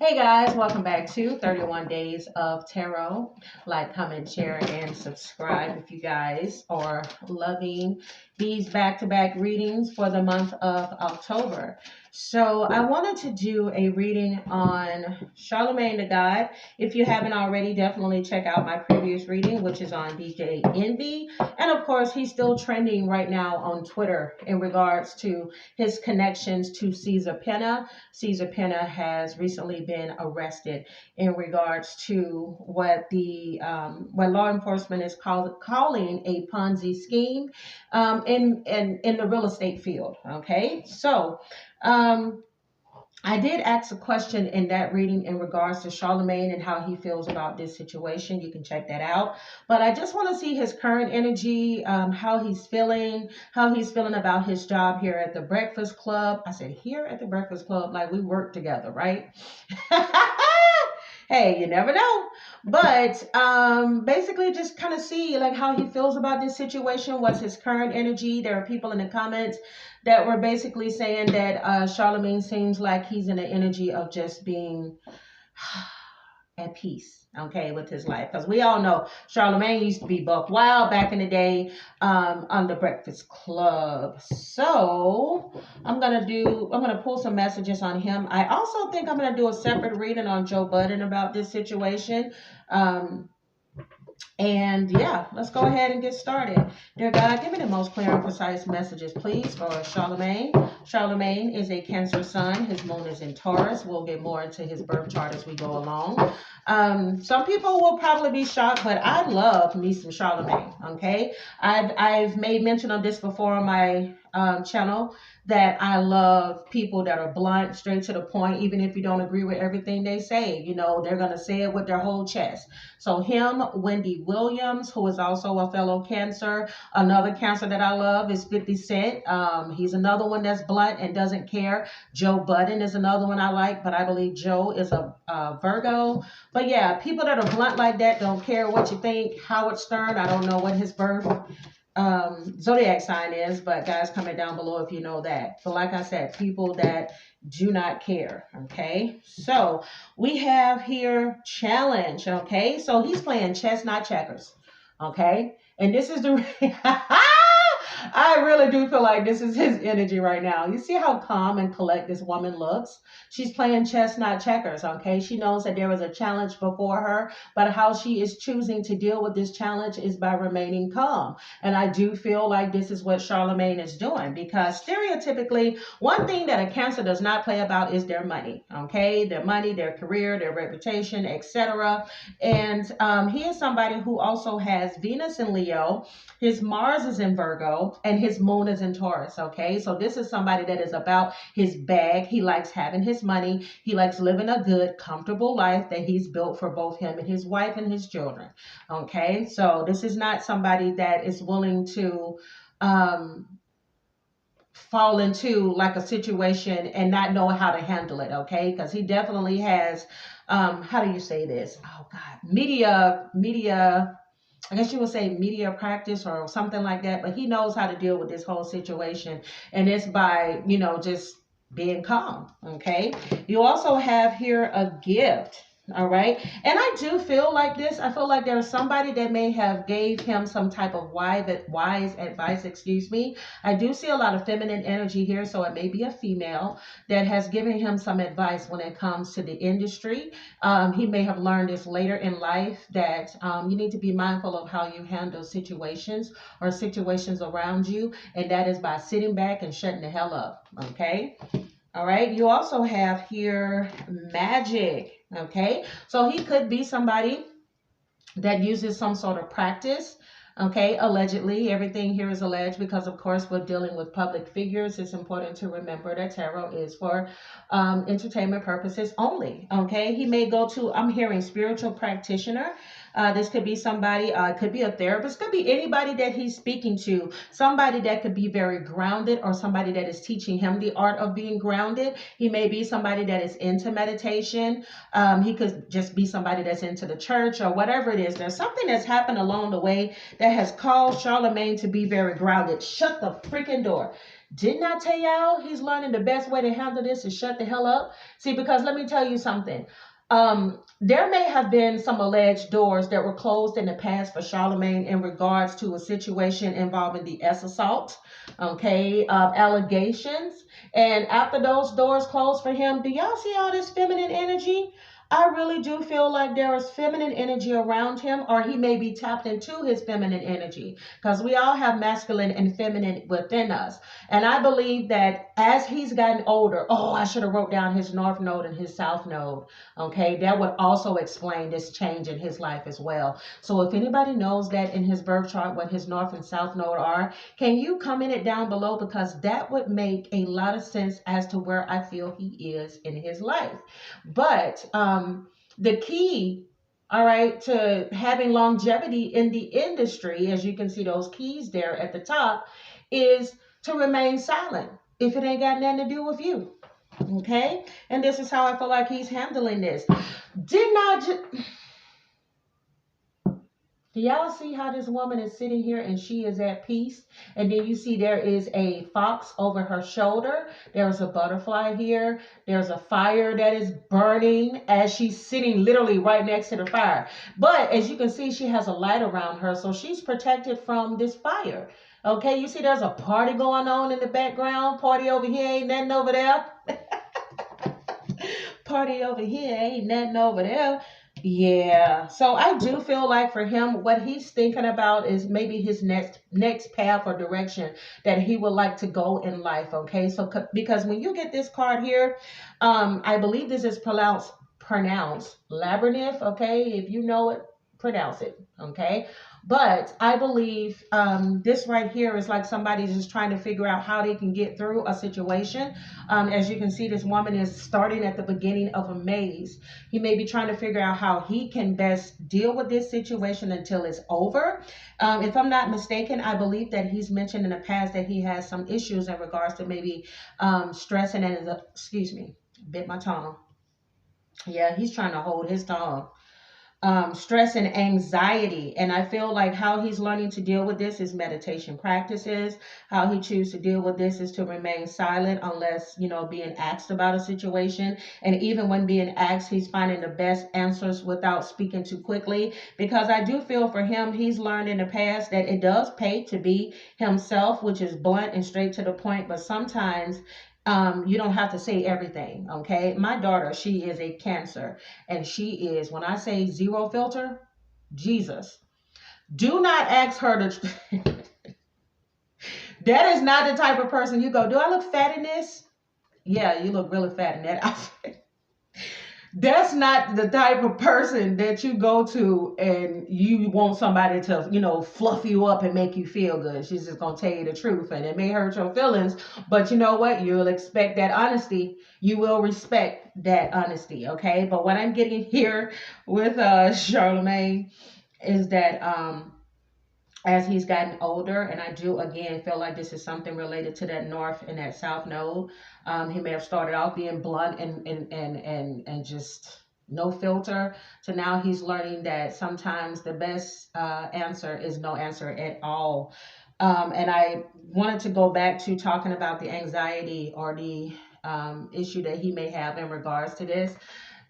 Hey guys, welcome back to 31 Days of Tarot. Like, comment, share, and subscribe if you guys are loving these back-to-back readings for the month of October. So I wanted to do a reading on Charlamagne the God. If you haven't already, definitely check out my previous reading, which is on DJ Envy. And of course, he's still trending right now on Twitter in regards to his connections to Caesar Penna. Caesar Penna has recently been arrested in regards to what law enforcement is calling a Ponzi scheme in the real estate field. Okay, so I did ask a question in that reading in regards to Charlamagne and how he feels about this situation. You can check that out. But I just want to see his current energy, how he's feeling about his job here at the Breakfast Club. I said here at the Breakfast Club, like we work together, right? Hey, you never know. But basically just kind of see like how he feels about this situation. What's his current energy? There are people in the comments that were basically saying that Charlamagne seems like he's in the energy of just being at peace, okay, with his life. Because we all know Charlamagne used to be buck wild back in the day on the Breakfast Club. So I'm gonna pull some messages on him. I also think I'm gonna do a separate reading on Joe Budden about this situation. And yeah, let's go ahead and get started. Dear God, give me the most clear and precise messages, please, for Charlamagne. Charlamagne is a Cancer sun. His moon is in Taurus. We'll get more into his birth chart as we go along. Some people will probably be shocked, but I love me some Charlamagne, okay? I've made mention of this before on my channel, that I love people that are blunt, straight to the point. Even if you don't agree with everything they say, you know, they're going to say it with their whole chest. So him, Wendy Williams, who is also a fellow Cancer. Another Cancer that I love is 50 Cent. He's another one that's blunt and doesn't care. Joe Budden is another one I like, but I believe Joe is a Virgo. But yeah, people that are blunt like that, don't care what you think. Howard Stern, I don't know what his birth zodiac sign is, but guys, comment down below if you know that. But like I said, people that do not care. Okay, so we have here challenge. Okay, so he's playing chess, not checkers. Okay, and this is the I really do feel like this is his energy right now. You see how calm and collect this woman looks? She's playing chess, not checkers, okay? She knows that there is a challenge before her, but how she is choosing to deal with this challenge is by remaining calm. And I do feel like this is what Charlamagne is doing, because stereotypically, one thing that a Cancer does not play about is their money, okay? Their money, their career, their reputation, etc. And he is somebody who also has Venus in Leo. His Mars is in Virgo, and his moon is in Taurus, okay? So this is somebody that is about his bag. He likes having his money. He likes living a good, comfortable life that he's built for both him and his wife and his children, okay? So this is not somebody that is willing to fall into like a situation and not know how to handle it, okay? Because he definitely has, how do you say this? Oh, God, media, I guess you would say media practice or something like that, but he knows how to deal with this whole situation. And it's by, you know, just being calm, okay? You also have here a gift. All right. And I do feel like this. I feel like there's somebody that may have gave him some type of wise advice, excuse me. I do see a lot of feminine energy here. So it may be a female that has given him some advice when it comes to the industry. He may have learned this later in life that you need to be mindful of how you handle situations or situations around you. And that is by sitting back and shutting the hell up. Okay. All right. You also have here magic. Okay, so he could be somebody that uses some sort of practice. Okay, allegedly, everything here is alleged because, of course, we're dealing with public figures. It's important to remember that tarot is for entertainment purposes only. Okay, he may go to, I'm hearing spiritual practitioner. This could be somebody, it could be a therapist, could be anybody that he's speaking to, somebody that could be very grounded, or somebody that is teaching him the art of being grounded. He may be somebody that is into meditation. He could just be somebody that's into the church or whatever it is. There's something that's happened along the way that has caused Charlamagne to be very grounded. Shut the freaking door. Didn't I tell y'all he's learning the best way to handle this is shut the hell up? See, because let me tell you something. There may have been some alleged doors that were closed in the past for Charlamagne in regards to a situation involving the S assault, okay, allegations. And after those doors closed for him, do y'all see all this feminine energy? I really do feel like there is feminine energy around him, or he may be tapped into his feminine energy, because we all have masculine and feminine within us. And I believe that as he's gotten older, oh, I should have wrote down his north node and his south node. Okay, that would also explain this change in his life as well. So if anybody knows that in his birth chart, what his north and south node are, can you comment it down below? Because that would make a lot of sense as to where I feel he is in his life. But the key, all right, to having longevity in the industry, as you can see those keys there at the top, is to remain silent if it ain't got nothing to do with you. Okay? And this is how I feel like he's handling this. Do y'all see how this woman is sitting here and she is at peace? And then you see there is a fox over her shoulder. There's a butterfly here. There's a fire that is burning as she's sitting literally right next to the fire. But as you can see, she has a light around her, so she's protected from this fire. Okay, you see there's a party going on in the background. Party over here, ain't nothing over there. Party over here, ain't nothing over there. Yeah, so I do feel like for him, what he's thinking about is maybe his next path or direction that he would like to go in life. Okay, so because when you get this card here, I believe this is pronounced labyrinth. Okay, if you know it, pronounce it. Okay, but I believe this right here is like somebody just trying to figure out how they can get through a situation. As you can see, this woman is starting at the beginning of a maze. He may be trying to figure out how he can best deal with this situation until it's over. If I'm not mistaken, I believe that he's mentioned in the past that he has some issues in regards to maybe stressing and, excuse me, bit my tongue. Yeah, he's trying to hold his tongue. Stress and anxiety. And I feel like how he's learning to deal with this is meditation practices. How he chooses to deal with this is to remain silent unless, you know, being asked about a situation. And even when being asked, he's finding the best answers without speaking too quickly. Because I do feel for him, he's learned in the past that it does pay to be himself, which is blunt and straight to the point. But sometimes you don't have to say everything, okay? My daughter, she is a Cancer, and she is, when I say zero filter, Jesus. Do not ask her to... That is not the type of person you go, do I look fat in this? Yeah, you look really fat in that outfit. That's not the type of person that you go to and you want somebody to, you know, fluff you up and make you feel good. She's just going to tell you the truth, and it may hurt your feelings, but you know what? You'll expect that honesty. You will respect that honesty, okay? But what I'm getting here with Charlamagne is that as he's gotten older, and I do again feel like this is something related to that north and that south node. He may have started out being blunt and just no filter, to now he's learning that sometimes the best answer is no answer at all. And I wanted to go back to talking about the anxiety or the issue that he may have in regards to this.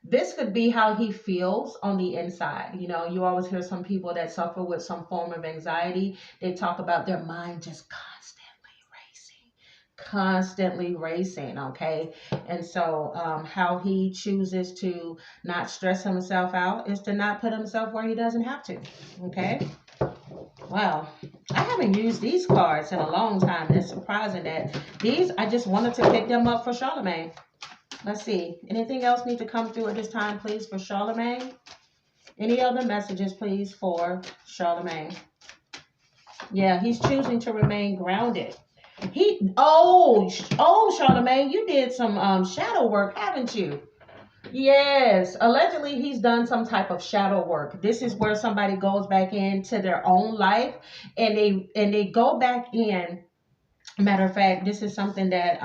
This could be how he feels on the inside. You know, you always hear some people that suffer with some form of anxiety. They talk about their mind just constantly racing, okay? And so how he chooses to not stress himself out is to not put himself where he doesn't have to, okay? Wow, I haven't used these cards in a long time. It's surprising that these, I just wanted to pick them up for Charlamagne. Let's see. Anything else need to come through at this time, please, for Charlamagne? Any other messages, please, for Charlamagne? Yeah, he's choosing to remain grounded. Charlamagne, you did some shadow work, haven't you? Yes, allegedly he's done some type of shadow work. This is where somebody goes back into their own life and they go back in. Matter of fact, this is something that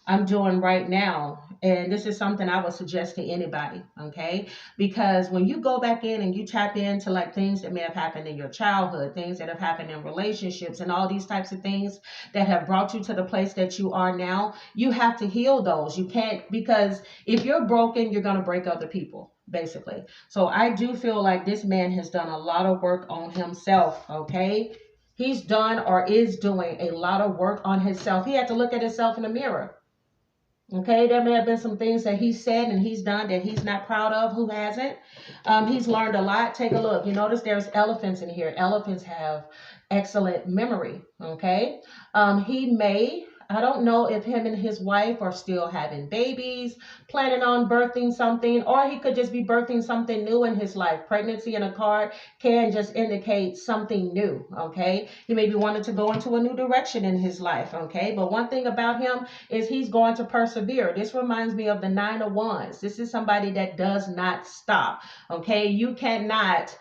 I'm doing right now. And this is something I would suggest to anybody, okay? Because when you go back in and you tap into like things that may have happened in your childhood, things that have happened in relationships, and all these types of things that have brought you to the place that you are now, you have to heal those. You can't, because if you're broken, you're going to break other people, basically. So I do feel like this man has done a lot of work on himself, okay? He's done or is doing a lot of work on himself. He had to look at himself in the mirror. Okay, there may have been some things that he said and he's done that he's not proud of. Who hasn't? He's learned a lot. Take a look. You notice there's elephants in here. Elephants have excellent memory. Okay, he may. I don't know if him and his wife are still having babies, planning on birthing something, or he could just be birthing something new in his life. Pregnancy in a card can just indicate something new, okay? He maybe wanted to go into a new direction in his life, okay? But one thing about him is he's going to persevere. This reminds me of the Nine of Wands. This is somebody that does not stop, okay? You cannot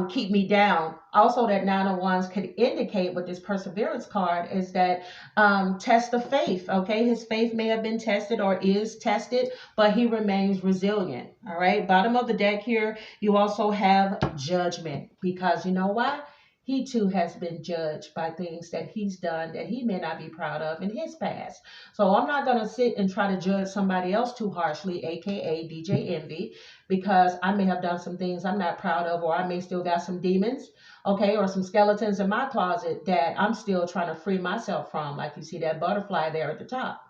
keep me down. Also, that Nine of Wands could indicate with this perseverance card is that test of faith. Okay, his faith may have been tested or is tested, but he remains resilient. All right, bottom of the deck here, you also have judgment, because you know why? He too has been judged by things that he's done that he may not be proud of in his past. So I'm not going to sit and try to judge somebody else too harshly, aka DJ Envy, because I may have done some things I'm not proud of, or I may still got some demons, okay, or some skeletons in my closet that I'm still trying to free myself from. Like you see that butterfly there at the top.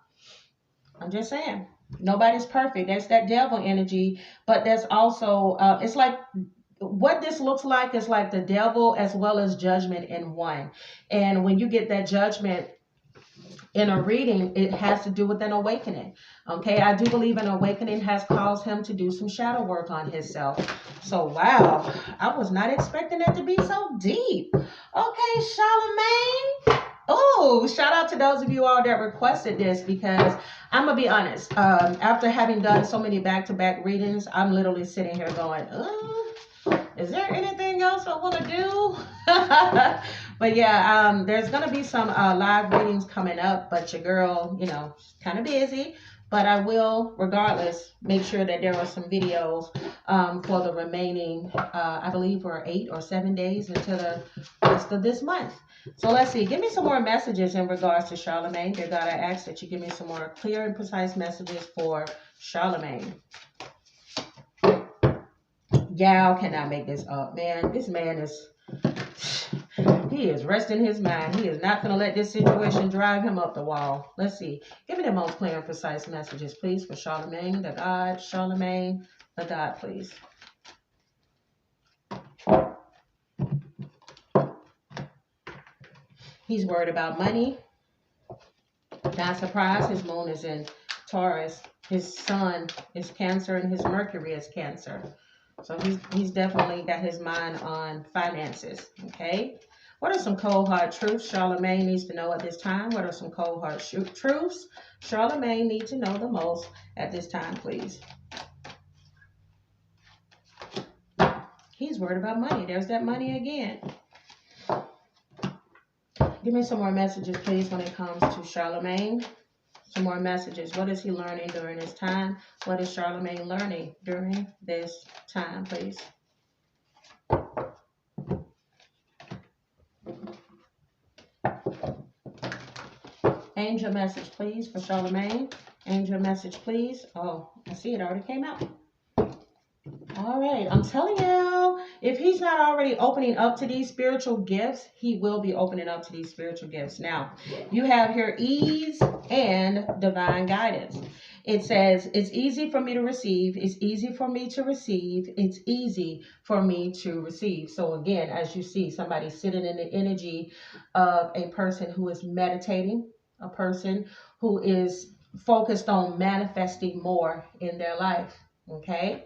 I'm just saying, nobody's perfect. That's that devil energy, but that's also, it's like, what this looks like is like the devil as well as judgment in one. And when you get that judgment in a reading, it has to do with an awakening. Okay, I do believe an awakening has caused him to do some shadow work on himself. So, wow, I was not expecting it to be so deep. Okay, Charlamagne. Oh, shout out to those of you all that requested this, because I'm going to be honest. After having done so many back-to-back readings, I'm literally sitting here going, is there anything else I want to do? But yeah, there's going to be some live readings coming up, but your girl, you know, kind of busy. But I will, regardless, make sure that there are some videos for the remaining, I believe, for 8 or 7 days until the rest of this month. So let's see. Give me some more messages in regards to Charlamagne. Dear God, I ask that you give me some more clear and precise messages for Charlamagne. Y'all cannot make this up, man. This man is, he is resting his mind. He is not going to let this situation drive him up the wall. Let's see. Give me the most clear and precise messages, please, for Charlamagne, the God. Charlamagne, the God, please. He's worried about money. Not surprised. His moon is in Taurus. His sun is Cancer, and his Mercury is Cancer. So he's definitely got his mind on finances, okay? What are some cold hard truths Charlamagne needs to know at this time? What are some cold hard truths Charlamagne needs to know the most at this time, please? He's worried about money. There's that money again. Give me some more messages, please, when it comes to Charlamagne. Some more messages. What is he learning during this time? What is Charlamagne learning during this time, please? Angel message, please, for Charlamagne. Angel message, please. Oh, I see it already came out. All right, I'm telling you, if he's not already opening up to these spiritual gifts, he will be opening up to these spiritual gifts. Now, you have here ease and divine guidance. It says, it's easy for me to receive. It's easy for me to receive. It's easy for me to receive. So again, as you see, somebody sitting in the energy of a person who is meditating, a person who is focused on manifesting more in their life, okay?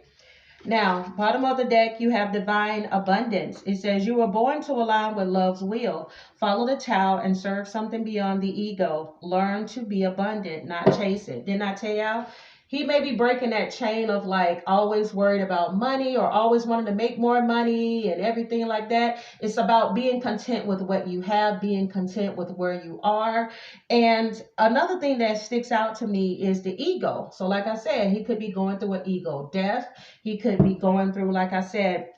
Now, bottom of the deck, you have divine abundance. It says, you were born to align with love's will. Follow the Tao and serve something beyond the ego. Learn to be abundant, not chase it. Didn't I tell y'all? He may be breaking that chain of like always worried about money or always wanting to make more money and everything like that. It's about being content with what you have, being content with where you are. And another thing that sticks out to me is the ego. So like I said, he could be going through an ego death. He could be going through, like I said,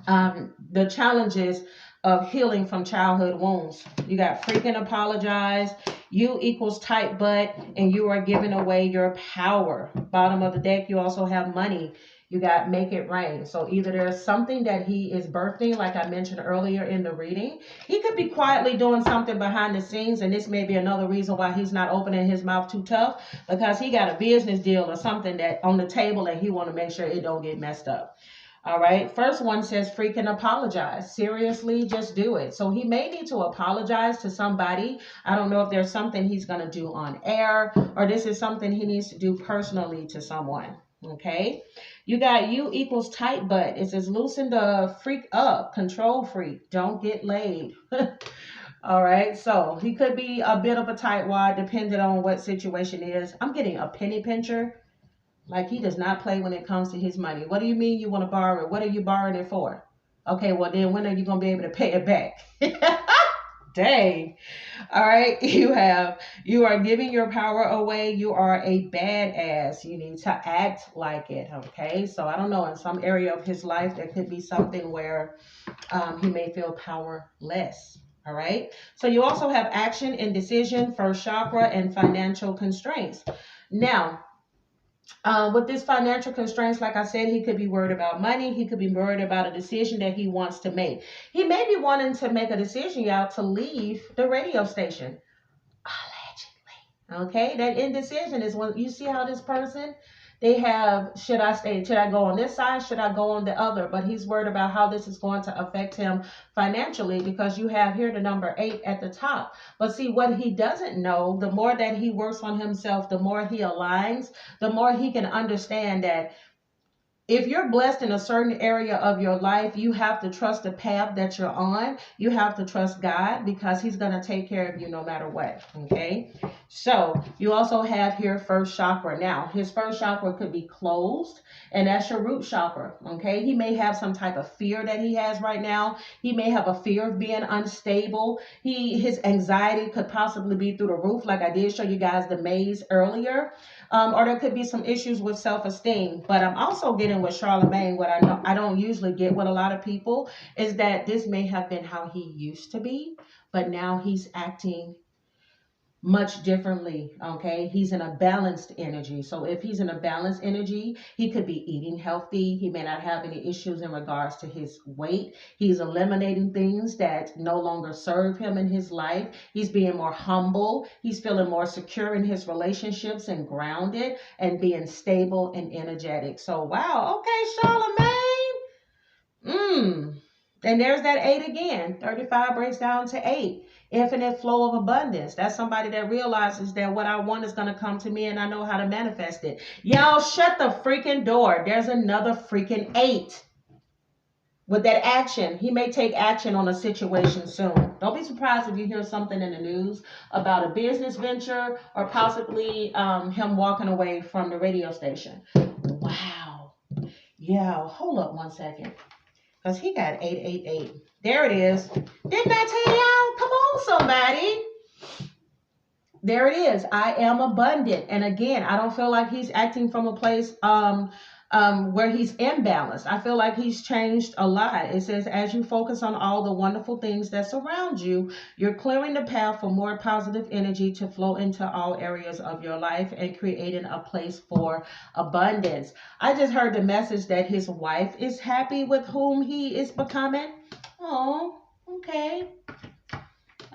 the challenges of healing from childhood wounds. You got freaking apologize. You equals tight butt, and you are giving away your power. Bottom of the deck, you also have money. You got make it rain. So either there's something that he is birthing, like I mentioned earlier in the reading. He could be quietly doing something behind the scenes, and this may be another reason why he's not opening his mouth too tough, because he got a business deal or something that on the table, and he want to make sure it don't get messed up. All right. First one says freaking apologize. Seriously, just do it. So he may need to apologize to somebody. I don't know if there's something he's going to do on air, or this is something he needs to do personally to someone. Okay. You got you equals tight butt. It says loosen the freak up, control freak. Don't get laid. All right. So he could be a bit of a tightwad depending on what situation is. I'm getting a penny pincher. Like he does not play when it comes to his money. What do you mean you want to borrow it? What are you borrowing it for? Okay, well then when are you going to be able to pay it back? Dang. All right, you are giving your power away. You are a badass. You need to act like it, okay? So I don't know, in some area of his life, there could be something where he may feel powerless. All right. So you also have action and decision, first chakra, and financial constraints. Now, with this financial constraints, like I said, he could be worried about money. He could be worried about a decision that he wants to make. He may be wanting to make a decision, y'all, to leave the radio station. Allegedly. Okay, that indecision is when you see how this person, they have, should I go on this side? Should I go on the other? But he's worried about how this is going to affect him financially, because you have here the number 8 at the top. But see, what he doesn't know, the more that he works on himself, the more he aligns, the more he can understand that if you're blessed in a certain area of your life, you have to trust the path that you're on. You have to trust God, because he's going to take care of you no matter what. Okay. So you also have here first chakra. Now his first chakra could be closed, and that's your root chakra. Okay. He may have some type of fear that he has right now. He may have a fear of being unstable. His anxiety could possibly be through the roof. Like I did show you guys the maze earlier. Or there could be some issues with self-esteem. But I'm also getting with Charlamagne, what I know I don't usually get with a lot of people, is that this may have been how he used to be, but now he's acting much differently. Okay, he's in a balanced energy. So if he's in a balanced energy, he could be eating healthy. He may not have any issues in regards to his weight. He's eliminating things that no longer serve him in his life. He's being more humble. He's feeling more secure in his relationships and grounded and being stable and energetic. So wow, okay, Charlamagne. And there's that 8 again. 35 breaks down to 8. Infinite flow of abundance. That's somebody that realizes that what I want is going to come to me, and I know how to manifest it. Y'all shut the freaking door. There's another freaking 8. With that action, he may take action on a situation soon. Don't be surprised if you hear something in the news about a business venture, or possibly him walking away from the radio station. Wow. Yeah, hold up one second. Because he got 888. There it is. Didn't I tell y'all? Come on, somebody. There it is. I am abundant. And again, I don't feel like he's acting from a place where he's imbalanced. I feel like he's changed a lot. It says, as you focus on all the wonderful things that surround you, you're clearing the path for more positive energy to flow into all areas of your life and creating a place for abundance. I just heard the message that his wife is happy with whom he is becoming. Oh, okay.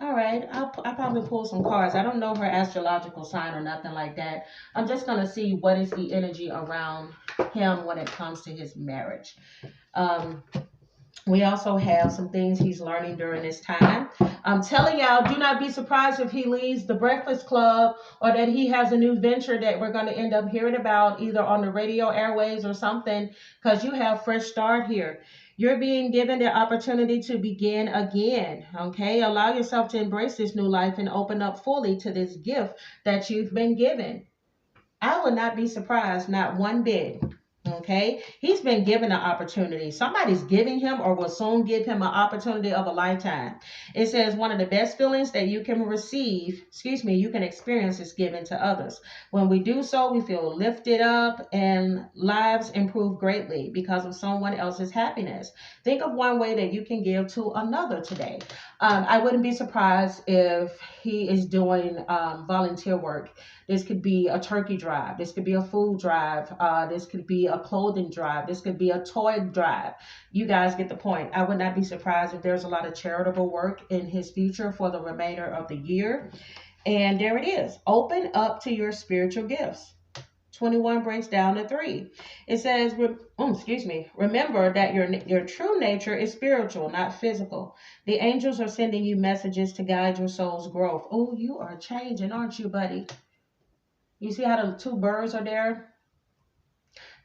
All right, I'll probably pull some cards. I don't know her astrological sign or nothing like that. I'm just going to see what is the energy around him when it comes to his marriage. We also have some things he's learning during this time. I'm telling y'all, do not be surprised if he leaves the Breakfast Club, or that he has a new venture that we're going to end up hearing about either on the radio airways or something, because you have fresh start here. You're being given the opportunity to begin again, okay? Allow yourself to embrace this new life and open up fully to this gift that you've been given. I would not be surprised, not one bit. Okay, he's been given an opportunity. Somebody's giving him or will soon give him an opportunity of a lifetime. It says one of the best feelings that you can receive, you can experience is giving to others. When we do so, we feel lifted up and lives improve greatly because of someone else's happiness. Think of one way that you can give to another today. I wouldn't be surprised if he is doing volunteer work. This could be a turkey drive. This could be a food drive. This could be a clothing drive. This could be a toy drive. You guys get the point. I would not be surprised if there's a lot of charitable work in his future for the remainder of the year. And there it is. Open up to your spiritual gifts. 21 breaks down to 3. It says, remember that your true nature is spiritual, not physical. The angels are sending you messages to guide your soul's growth. Oh, you are changing, aren't you, buddy? You see how the 2 birds are there?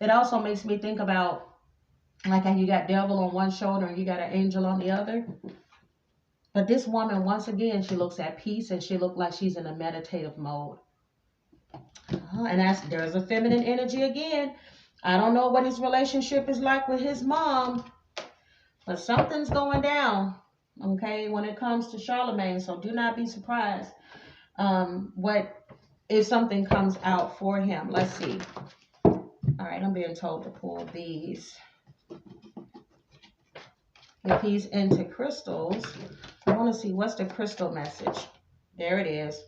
It also makes me think about like how you got devil on one shoulder and you got an angel on the other. But this woman, once again, she looks at peace and she looks like she's in a meditative mode. And there's a feminine energy again. I don't know what his relationship is like with his mom, but something's going down, okay, when it comes to Charlamagne. So do not be surprised if something comes out for him. Let's see. All right, I'm being told to pull these. If he's into crystals, I want to see what's the crystal message. There it is.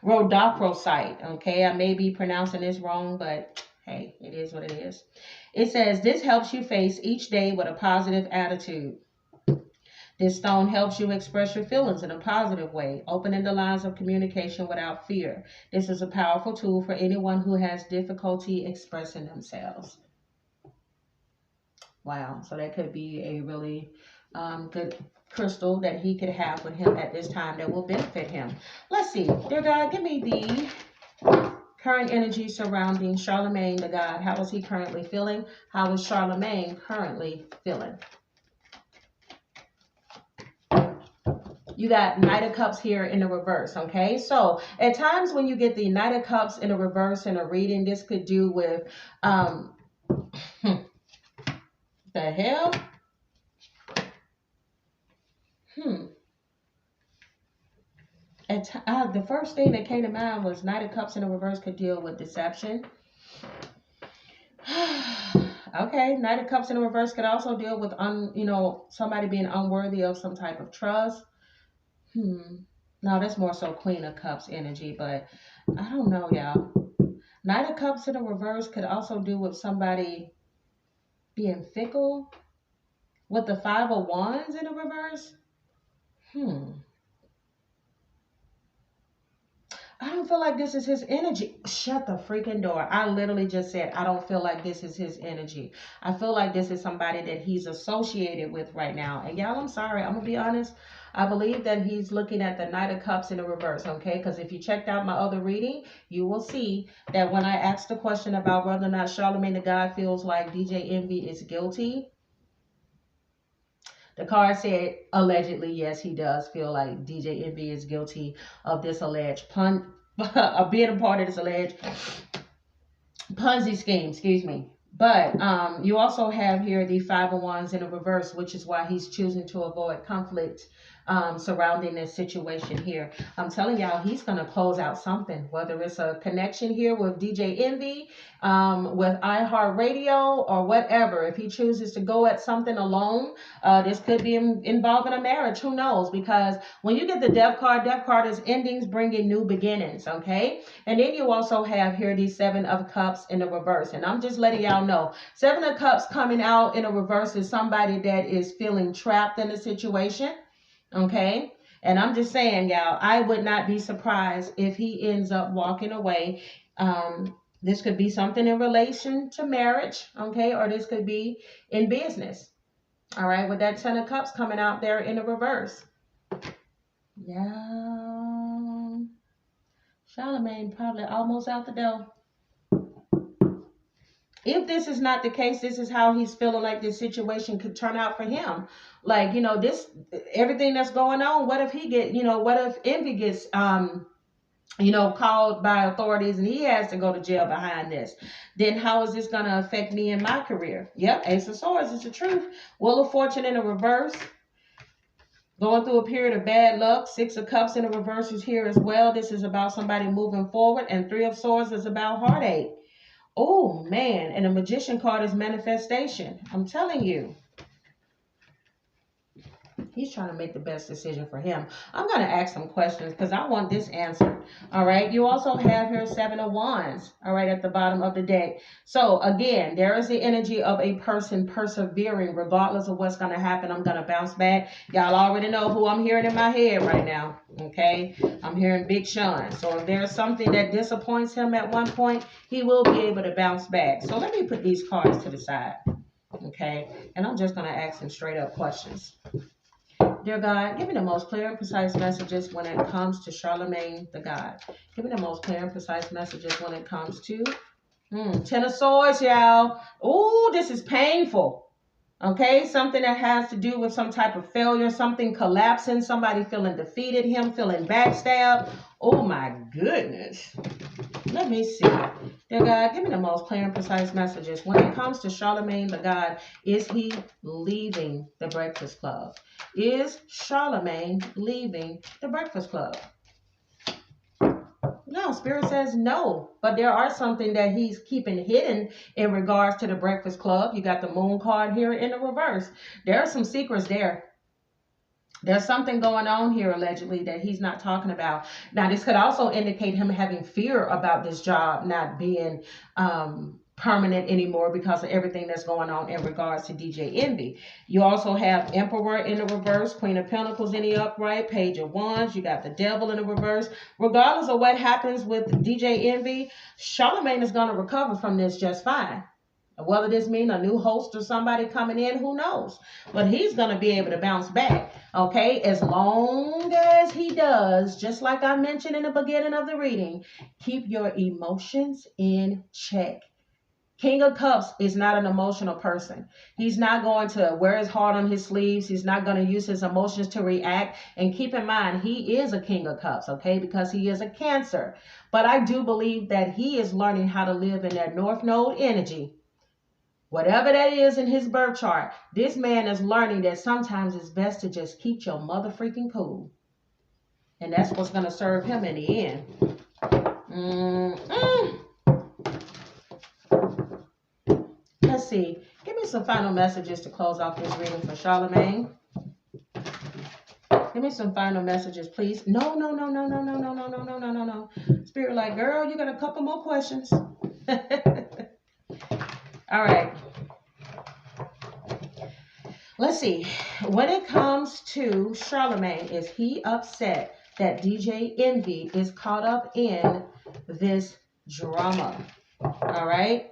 Rhodochrosite. Okay, I may be pronouncing this wrong, but hey, it is what it is. It says this helps you face each day with a positive attitude. This stone helps you express your feelings in a positive way, opening the lines of communication without fear. This is a powerful tool for anyone who has difficulty expressing themselves. Wow, so that could be a really good crystal that he could have with him at this time that will benefit him. Let's see. Dear God, give me the current energy surrounding Charlamagne the God. How is he currently feeling? How is Charlamagne currently feeling? You got Knight of Cups here in the reverse, okay? So at times when you get the Knight of Cups in the reverse in a reading, this could do with, the hell? The first thing that came to mind was Knight of Cups in the reverse could deal with deception. Okay, Knight of Cups in the reverse could also deal with, somebody being unworthy of some type of trust. No, that's more so Queen of Cups energy, but I don't know, y'all. Knight of Cups in the reverse could also do with somebody being fickle. With the 5 of Wands in the reverse? I don't feel like this is his energy. Shut the freaking door. I literally just said, I don't feel like this is his energy. I feel like this is somebody that he's associated with right now. And y'all, I'm sorry. I'm going to be honest. I believe that he's looking at the Knight of Cups in the reverse, okay? Because if you checked out my other reading, you will see that when I asked the question about whether or not Charlamagne the God feels like DJ Envy is guilty, the card said, allegedly, yes, he does feel like DJ Envy is guilty of this alleged being a part of this alleged Ponzi scheme, But you also have here the 5 of Wands in a reverse, which is why he's choosing to avoid conflict surrounding this situation here. I'm telling y'all, he's going to close out something, whether it's a connection here with DJ Envy, with iHeartRadio or whatever. If he chooses to go at something alone, this could be involving a marriage. Who knows? Because when you get the Death card is endings bringing new beginnings, okay? And then you also have here the 7 of Cups in the reverse. And I'm just letting y'all know, 7 of Cups coming out in a reverse is somebody that is feeling trapped in a situation. Okay, and I'm just saying, y'all, I would not be surprised if he ends up walking away. This could be something in relation to marriage, okay, or this could be in business. All right, with that 10 of Cups coming out there in the reverse. Yeah, Charlamagne probably almost out the door. If this is not the case, this is how he's feeling like this situation could turn out for him. Like, everything that's going on, what if he what if Envy gets you know, called by authorities and he has to go to jail behind this, then how is this going to affect me in my career? Yep, Ace of Swords is the truth. Wheel of Fortune in the reverse. Going through a period of bad luck. Six of Cups in the reverse is here as well. This is about somebody moving forward. And Three of Swords is about heartache. Oh, man. And the Magician card is manifestation. I'm telling you. He's trying to make the best decision for him. I'm going to ask some questions because I want this answered. All right. You also have here Seven of Wands. All right. At the bottom of the deck. So again, there is the energy of a person persevering regardless of what's going to happen. I'm going to bounce back. Y'all already know who I'm hearing in my head right now. Okay. I'm hearing Big Sean. So if there's something that disappoints him at one point, he will be able to bounce back. So let me put these cards to the side. Okay. And I'm just going to ask some straight up questions. Dear God, give me the most clear and precise messages when it comes to Charlamagne the God. Give me the most clear and precise messages when it comes to Ten of Swords, y'all. Ooh, this is painful. Okay, something that has to do with some type of failure, something collapsing, somebody feeling defeated, him feeling backstabbed. Oh my goodness. Let me see. Dear God, give me the most clear and precise messages. When it comes to Charlamagne the God, is he leaving the Breakfast Club? Is Charlamagne leaving the Breakfast Club? No, Spirit says no. But there are something that he's keeping hidden in regards to the Breakfast Club. You got the Moon card here in the reverse. There are some secrets there. There's something going on here, allegedly, that he's not talking about. Now, this could also indicate him having fear about this job not being permanent anymore because of everything that's going on in regards to DJ Envy. You also have Emperor in the reverse, Queen of Pentacles in the upright, Page of Wands. You got the Devil in the reverse. Regardless of what happens with DJ Envy, Charlamagne is going to recover from this just fine. Whether this means a new host or somebody coming in, who knows? But he's going to be able to bounce back, okay? As long as he does, just like I mentioned in the beginning of the reading, keep your emotions in check. King of Cups is not an emotional person. He's not going to wear his heart on his sleeves. He's not going to use his emotions to react. And keep in mind, he is a King of Cups, okay? Because he is a Cancer. But I do believe that he is learning how to live in that North Node energy. Whatever that is in his birth chart, this man is learning that sometimes it's best to just keep your mother freaking cool. And that's what's going to serve him in the end. Let's see. Give me some final messages to close off this reading for Charlamagne. Give me some final messages, please. No. Spirit like, girl, you got a couple more questions. All right. Let's see. When it comes to Charlamagne, is he upset that DJ Envy is caught up in this drama? All right.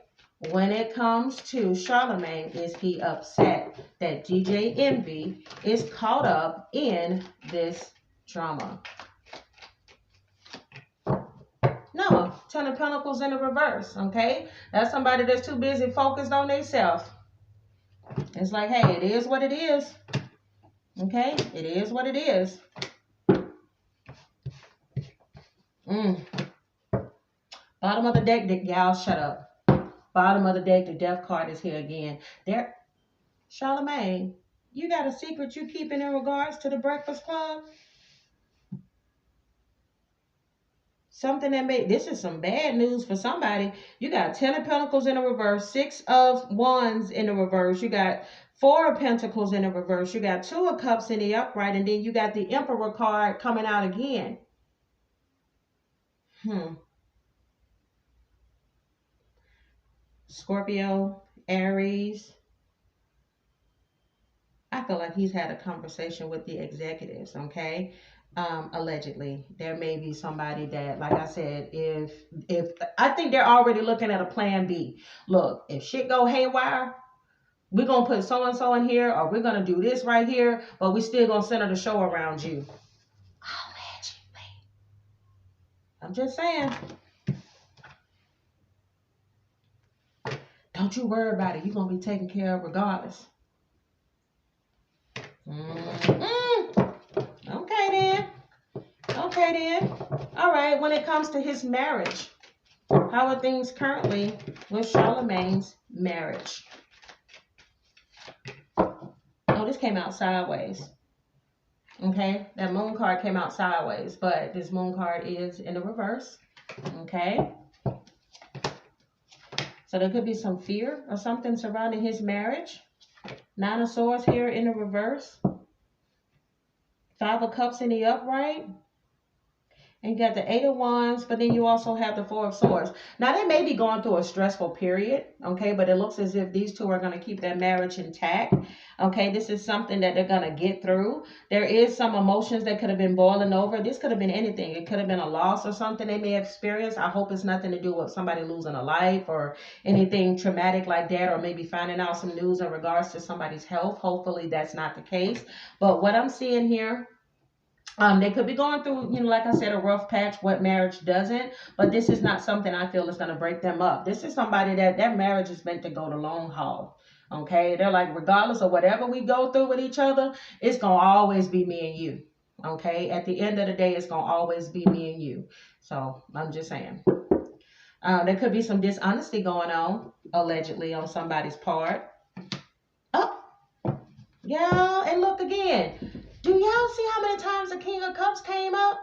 When it comes to Charlamagne, is he upset that DJ Envy is caught up in this drama? No, Ten of Pentacles in the reverse, okay? That's somebody that's too busy focused on themselves. It's like, hey, it is what it is. Okay? It is what it is. Bottom of the deck, y'all, shut up. Bottom of the deck, the Death card is here again. There, Charlamagne, you got a secret you keeping in regards to the Breakfast Club? Something that this is some bad news for somebody. You got 10 of Pentacles in the reverse, 6 of Wands in the reverse. You got 4 of Pentacles in the reverse. You got 2 of Cups in the upright. And then you got the Emperor card coming out again. Scorpio, Aries. I feel like he's had a conversation with the executives, okay? Allegedly, there may be somebody that, like I said, if I think they're already looking at a plan B. Look, if shit go haywire, we're gonna put so and so in here, or we're gonna do this right here, but we still gonna center the show around you. Allegedly, I'm just saying. Don't you worry about it. You're gonna be taken care of regardless. Okay then. All right, when it comes to his marriage, how are things currently with Charlamagne's marriage? Oh, this came out sideways. Okay, that moon card came out sideways, but this moon card is in the reverse. Okay. So there could be some fear or something surrounding his marriage. 9 of Swords here in the reverse. 5 of Cups in the upright. And you got the 8 of Wands, but then you also have the 4 of Swords. Now, they may be going through a stressful period, okay? But it looks as if these two are going to keep their marriage intact, okay? This is something that they're going to get through. There is some emotions that could have been boiling over. This could have been anything. It could have been a loss or something they may have experienced. I hope it's nothing to do with somebody losing a life or anything traumatic like that, or maybe finding out some news in regards to somebody's health. Hopefully, that's not the case. But what I'm seeing here, they could be going through, like I said, a rough patch. What marriage doesn't, but this is not something I feel is going to break them up. This is somebody that marriage is meant to go the long haul. Okay, they're like, regardless of whatever we go through with each other, it's going to always be me and you. Okay, at the end of the day, it's going to always be me and you. So I'm just saying. There could be some dishonesty going on, allegedly, on somebody's part. Oh, yeah, and look again. Do y'all see how many times the King of Cups came up?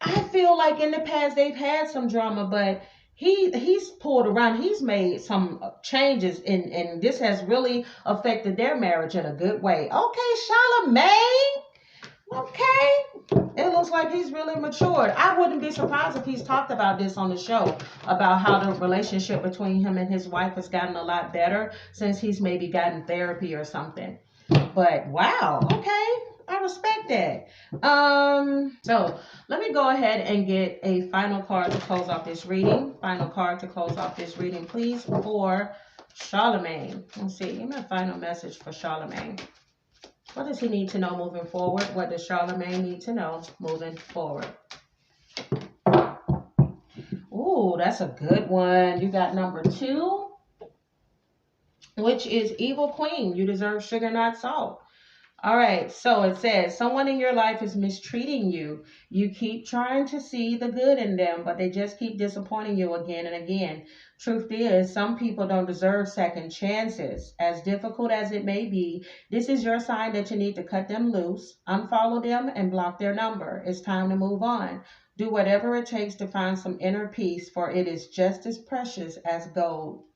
I feel like in the past they've had some drama, but he's pulled around. He's made some changes, and this has really affected their marriage in a good way. Okay, Charlamagne. Okay. It looks like he's really matured. I wouldn't be surprised if he's talked about this on the show, about how the relationship between him and his wife has gotten a lot better since he's maybe gotten therapy or something. But wow, okay, I respect that. So let me go ahead and get a final card to close off this reading. Final card to close off this reading, please, for Charlamagne. Let's see, give me a final message for Charlamagne. What does he need to know moving forward? What does Charlamagne need to know moving forward? Ooh, that's a good one. You got number 2. Which is Evil Queen. You deserve sugar, not salt. All right, so it says, someone in your life is mistreating you. You keep trying to see the good in them, but they just keep disappointing you again and again. Truth is, some people don't deserve second chances. As difficult as it may be, this is your sign that you need to cut them loose, unfollow them, and block their number. It's time to move on. Do whatever it takes to find some inner peace, for it is just as precious as gold.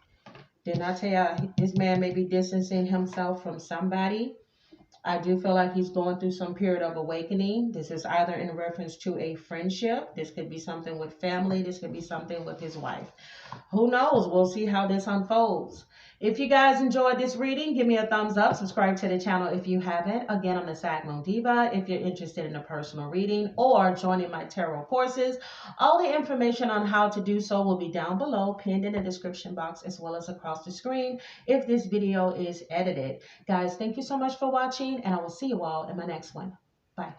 Didn't I tell you this man may be distancing himself from somebody? I do feel like he's going through some period of awakening. This is either in reference to a friendship. This could be something with family. This could be something with his wife. Who knows? We'll see how this unfolds. If you guys enjoyed this reading, give me a thumbs up. Subscribe to the channel if you haven't. Again, I'm the Sag Moon Diva. If you're interested in a personal reading or joining my tarot courses, all the information on how to do so will be down below, pinned in the description box, as well as across the screen if this video is edited. Guys, thank you so much for watching, and I will see you all in my next one. Bye.